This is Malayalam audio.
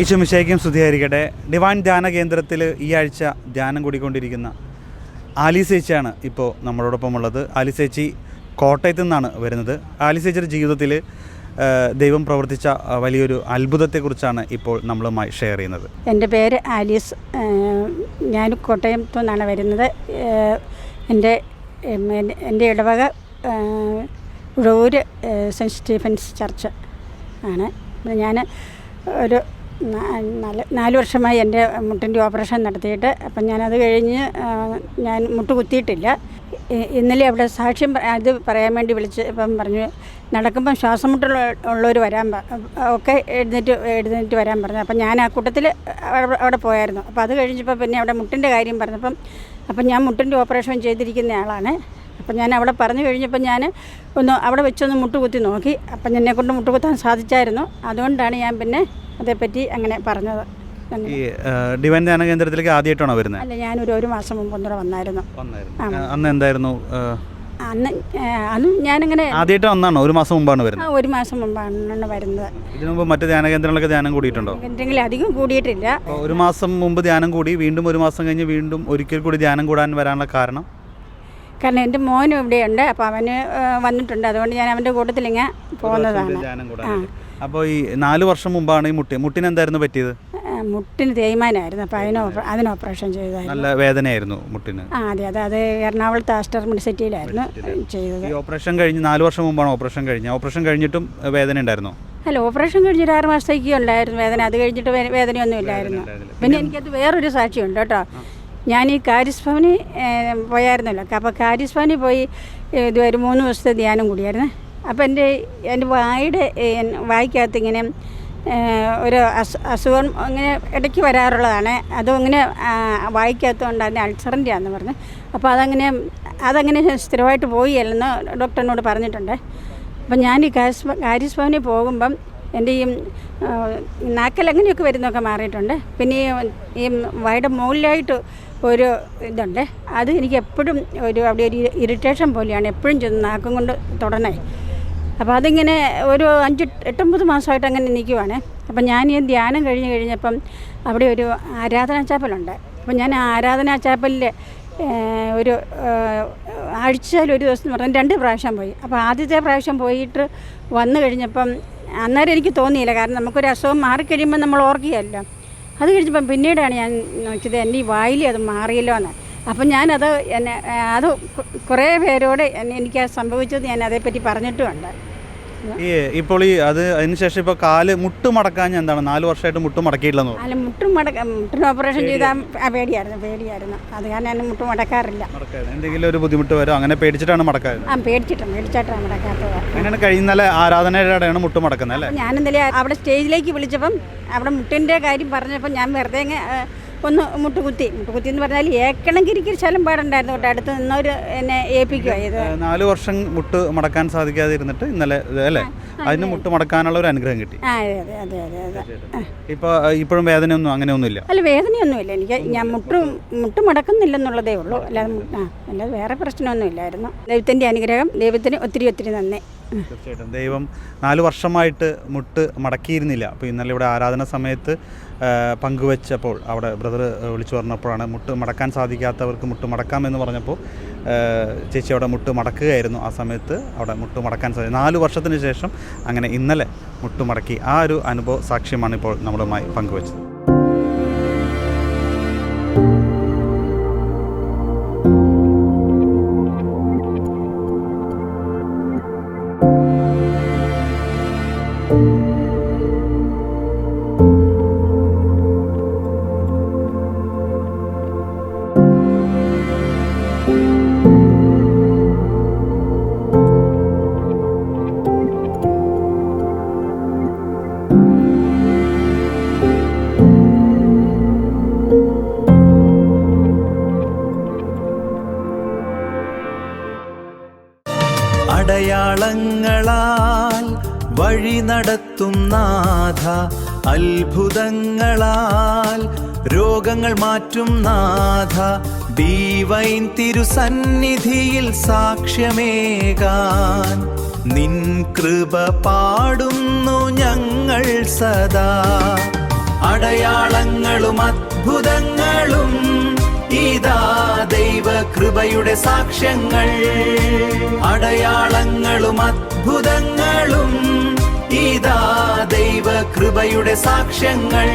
ഈശോമിശിഹായ്ക്കും സ്തുതിയായിരിക്കട്ടെ. ഡിവൈൻ ധ്യാന കേന്ദ്രത്തിൽ ഈ ആഴ്ച ധ്യാനം കൂടിക്കൊണ്ടിരിക്കുന്ന ആലിസേച്ചിയാണ് ഇപ്പോൾ നമ്മളോടൊപ്പം ഉള്ളത്. ആലിസേച്ചി കോട്ടയത്തു നിന്നാണ് വരുന്നത്. ആലിസേച്ചിയുടെ ജീവിതത്തിൽ ദൈവം പ്രവർത്തിച്ച വലിയൊരു അത്ഭുതത്തെക്കുറിച്ചാണ് ഇപ്പോൾ നമ്മളുമായി ഷെയർ ചെയ്യുന്നത്. എൻ്റെ പേര് ആലീസ്. ഞാൻ കോട്ടയത്തു നിന്നാണ് വരുന്നത്. എൻ്റെ ഇടവക ഉഴവൂർ സെൻറ്റ് സ്റ്റീഫൻസ് ചർച്ച് ആണ്. ഞാൻ ഒരു 4 വർഷമായി എൻ്റെ മുട്ടിൻ്റെ ഓപ്പറേഷൻ നടത്തിയിട്ട്. അപ്പം ഞാനത് കഴിഞ്ഞ് ഞാൻ മുട്ട് കുത്തിയിട്ടില്ല. ഇന്നലെ അവിടെ സാക്ഷ്യം അത് പറയാൻ വേണ്ടി വിളിച്ച് ഇപ്പം പറഞ്ഞു, നടക്കുമ്പം ശ്വാസം മുട്ടുള്ളവർ വരാൻ ഒക്കെ എഴുന്നേറ്റ് വരാൻ പറഞ്ഞു. അപ്പം ഞാൻ ആ കൂട്ടത്തിൽ അവിടെ പോയായിരുന്നു. അപ്പോൾ അത് കഴിഞ്ഞപ്പോൾ പിന്നെ അവിടെ മുട്ടിൻ്റെ കാര്യം പറഞ്ഞപ്പം ഞാൻ മുട്ടിൻ്റെ ഓപ്പറേഷൻ ചെയ്തിരിക്കുന്ന ആളാണ്. അപ്പം ഞാൻ അവിടെ പറഞ്ഞു കഴിഞ്ഞപ്പോൾ ഞാൻ അവിടെ വെച്ചൊന്ന് മുട്ട് കുത്തി നോക്കി. അപ്പം എന്നെക്കൊണ്ട് മുട്ട് കുത്താൻ സാധിച്ചായിരുന്നു. അതുകൊണ്ടാണ് ഞാൻ പിന്നെ അതേപ്പറ്റി അങ്ങനെ പറഞ്ഞത്. ഈ ഡിവൈൻ ധ്യാന കേന്ദ്രത്തിലേക്ക് ആദ്യമായിട്ടാണോ വരുന്നത്? അല്ല, ഞാനൊരു 1 മാസം മുമ്പ് ഒന്നുകൂടെ വന്നായിരുന്നു. അന്ന് എന്തായിരുന്നു? അന്നും ഞാനിങ്ങനെ ആദ്യമായിട്ട് വന്നാണോ? 1 മാസം മുമ്പാണ് വരുന്നത്? 1 മാസം മുമ്പാണ് വരുന്നത്. ഇതിനു മുമ്പ് മറ്റ് ധ്യാന കേന്ദ്രങ്ങളൊക്കെ ധ്യാനം കൂടിയിട്ടുണ്ടോ? എന്തെങ്കിലും അധികം കൂടിയിട്ടില്ല. 1 മാസം മുമ്പ് ധ്യാനം കൂടി, വീണ്ടും 1 മാസം കഴിഞ്ഞ് വീണ്ടും ഒരിക്കൽ കൂടി ധ്യാനം കൂടാൻ വരാനുള്ള കാരണം എൻ്റെ മോനും ഇവിടെയുണ്ട്. അപ്പോൾ അവന് വന്നിട്ടുണ്ട്. അതുകൊണ്ട് ഞാൻ അവൻ്റെ കൂട്ടത്തിൽ ഇങ്ങനെ പോകുന്നതാണ്. അപ്പോൾ ഈ 4 വർഷം മുമ്പാണ് ഈ മുട്ടിന് എന്തായിരുന്നു പറ്റിയത്? മുട്ടിന് തേയ്മാനായിരുന്നു. അപ്പോൾ അതിന് ഓപ്പറേഷൻ ചെയ്തായിരുന്നു. നല്ല വേദനയായിരുന്നു മുട്ടിന്? അതെ. അത് എറണാകുളത്ത് ആസ്റ്റർ മെഡിസിറ്റിയിലായിരുന്നു ചെയ്തത്. ഈ ഓപ്പറേഷൻ കഴിഞ്ഞ് 4 വർഷം മുമ്പാണ് ഓപ്പറേഷൻ കഴിഞ്ഞത്. ഓപ്പറേഷൻ കഴിഞ്ഞിട്ടും വേദന ഉണ്ടായിരുന്നോ? അല്ല, ഓപ്പറേഷൻ കഴിഞ്ഞൊരു 6 മാസത്തേക്ക് ഉണ്ടായിരുന്നു വേദന. അത് കഴിഞ്ഞിട്ട് വേദനയൊന്നും ഇല്ലായിരുന്നു. പിന്നെ എനിക്കത് വേറൊരു സാക്ഷിയുണ്ട് കേട്ടോ. ഞാൻ ഈ കാരിസ് ഭവനിൽ പോയായിരുന്നല്ലോ. അപ്പോൾ കാരിസ് ഭവനിൽ പോയി ഇതുവരെ 3 ദിവസത്തെ ധ്യാനം കൂടിയായിരുന്നു. അപ്പോൾ എൻ്റെ വായിക്കകത്ത് ഇങ്ങനെ ഒരു അസുഖം ഇങ്ങനെ ഇടയ്ക്ക് വരാറുള്ളതാണ്. അതും ഇങ്ങനെ വായിക്കകത്തുകൊണ്ട് അതിൻ്റെ അൾസറിൻ്റെ ആണെന്ന് പറഞ്ഞു. അപ്പോൾ അതങ്ങനെ സ്ഥിരമായിട്ട് പോയി അല്ലെന്ന് ഡോക്ടറിനോട് പറഞ്ഞിട്ടുണ്ട്. അപ്പം ഞാൻ ഈ കാരിസ് ഭവനിൽ പോകുമ്പം എൻ്റെ ഈ നാക്കൽ അങ്ങനെയൊക്കെ വരുന്നതൊക്കെ മാറിയിട്ടുണ്ട്. പിന്നെ ഈ വായുടെ മുകളിലായിട്ട് ഒരു ഇതുണ്ട്. അത് എനിക്ക് എപ്പോഴും അവിടെ ഒരു ഇറിറ്റേഷൻ പോലെയാണ്. എപ്പോഴും ചെന്ന് നാക്കും കൊണ്ട് തൊടണേ. അപ്പോൾ അതിങ്ങനെ ഒരു 5-8 മാസമായിട്ട് അങ്ങനെ നിൽക്കുവാണ്. അപ്പം ഞാൻ ഈ ധ്യാനം കഴിഞ്ഞപ്പം അവിടെ ഒരു ആരാധനാ ചാപ്പലുണ്ട്. അപ്പം ഞാൻ ആ ആരാധനാ ചാപ്പലിൽ ഒരു ആഴ്ചയിൽ ഒരു ദിവസം എന്ന് പറഞ്ഞാൽ 2 പ്രാവശ്യം പോയി. അപ്പോൾ ആദ്യത്തെ പ്രാവശ്യം പോയിട്ട് വന്നു കഴിഞ്ഞപ്പം അന്നേരം എനിക്ക് തോന്നിയില്ല. കാരണം നമുക്കൊരു അസുഖം മാറിക്കഴിയുമ്പോൾ നമ്മൾ ഓർക്കുകയല്ലോ. അത് കഴിഞ്ഞപ്പം പിന്നീടാണ് ഞാൻ നോക്കിയത് എൻ്റെ ഈ വായിൽ അത് മാറിയല്ലോ എന്ന്. അപ്പം ഞാനത് അത് കുറേ പേരോട് എനിക്ക് സംഭവിച്ചത് ഞാൻ അതേപ്പറ്റി പറഞ്ഞിട്ടുമുണ്ട്. ഇപ്പോൾ അതിനുശേഷം ഇപ്പോൾ മുട്ട് മടക്കാൻ എന്താണ് 4 വർഷമായിട്ട് മുട്ട് മടക്കിയിട്ടില്ലെന്നോ? അല്ല, മുട്ടിന് ഓപ്പറേഷൻ ചെയ്താൽ പേടിയായിരുന്നു. അത് കാരണം ഞാൻ മുട്ട് മടക്കാറില്ല. എന്തെങ്കിലും ഒരു ബുദ്ധിമുട്ട് വരും അങ്ങനെ പേടിച്ചിട്ടാണ് മടക്കാറ്? പേടിച്ചിട്ടാണ് മടക്കാത്തത്. അങ്ങനെയാണ് കഴിയുന്ന ആരാധനയുടെയാണ് മുട്ട് മടക്കുന്നത് അല്ലേ? ഞാനെന്തായാലും അവിടെ സ്റ്റേജിലേക്ക് വിളിച്ചപ്പം അവിടെ മുട്ടിൻ്റെ കാര്യം പറഞ്ഞപ്പം ഞാൻ വെറുതെ ഒന്ന് മുട്ടുകുത്തി എന്ന് പറഞ്ഞാൽ ഏക്കണമെങ്കിൽ ശലം പാടുണ്ടായിരുന്നു കേട്ടോ. അടുത്ത് നിന്നവർ എന്നെ ഏൽപ്പിക്കുക. 4 വർഷം മുട്ട് മടക്കാൻ സാധിക്കാതെ ഇരുന്നിട്ട് ഇന്നലെ അല്ലേ അതിന് മുട്ട് മടക്കാനുള്ള ഒരു അനുഗ്രഹം കിട്ടി. അതെ. ഇപ്പോഴും വേദനയൊന്നും അങ്ങനെയൊന്നുമില്ല? അല്ല, വേദനയൊന്നുമില്ല എനിക്ക്. ഞാൻ മുട്ട് മടക്കുന്നില്ലെന്നുള്ളതേ ഉള്ളൂ. അല്ലാതെ വേറെ പ്രശ്നമൊന്നും ഇല്ലായിരുന്നു. ദൈവത്തിൻ്റെ അനുഗ്രഹം. ദൈവത്തിന് ഒത്തിരി നന്ദി. തീർച്ചയായിട്ടും ദൈവം 4 വർഷമായിട്ട് മുട്ട് മടക്കിയിരുന്നില്ല. അപ്പോൾ ഇന്നലെ ഇവിടെ ആരാധന സമയത്ത് പങ്കുവെച്ചപ്പോൾ അവിടെ ബ്രദർ വിളിച്ചു പറഞ്ഞപ്പോഴാണ് മുട്ട് മടക്കാൻ സാധിക്കാത്തവർക്ക് മുട്ട് മടക്കാമെന്ന് പറഞ്ഞപ്പോൾ ചേച്ചി അവിടെ മുട്ട് മടക്കുകയായിരുന്നു. ആ സമയത്ത് അവിടെ മുട്ട് മടക്കാൻ സാധിക്കും. 4 വർഷത്തിന് ശേഷം അങ്ങനെ ഇന്നലെ മുട്ട് മടക്കി. ആ ഒരു അനുഭവ സാക്ഷ്യമാണ് ഇപ്പോൾ നമ്മളുമായി പങ്കുവെച്ചത്. അടയാളങ്ങളാൽ വഴി നടത്തും നാഥ, അത്ഭുതങ്ങളാൽ രോഗങ്ങൾ മാറ്റും നാഥ, ഡിവൈൻ തിരുസന്നിധിയിൽ സാക്ഷ്യമേകാൻ നിൻ കൃപ പാടുന്നു ഞങ്ങൾ സദാ. അടയാളങ്ങളും അത്ഭുതങ്ങളും ഇതാ ദൈവകൃപയുടെ സാക്ഷ്യങ്ങൾ. അടയാളങ്ങളും അത്ഭുതങ്ങളും ഇതാ ദൈവകൃപയുടെ സാക്ഷ്യങ്ങൾ.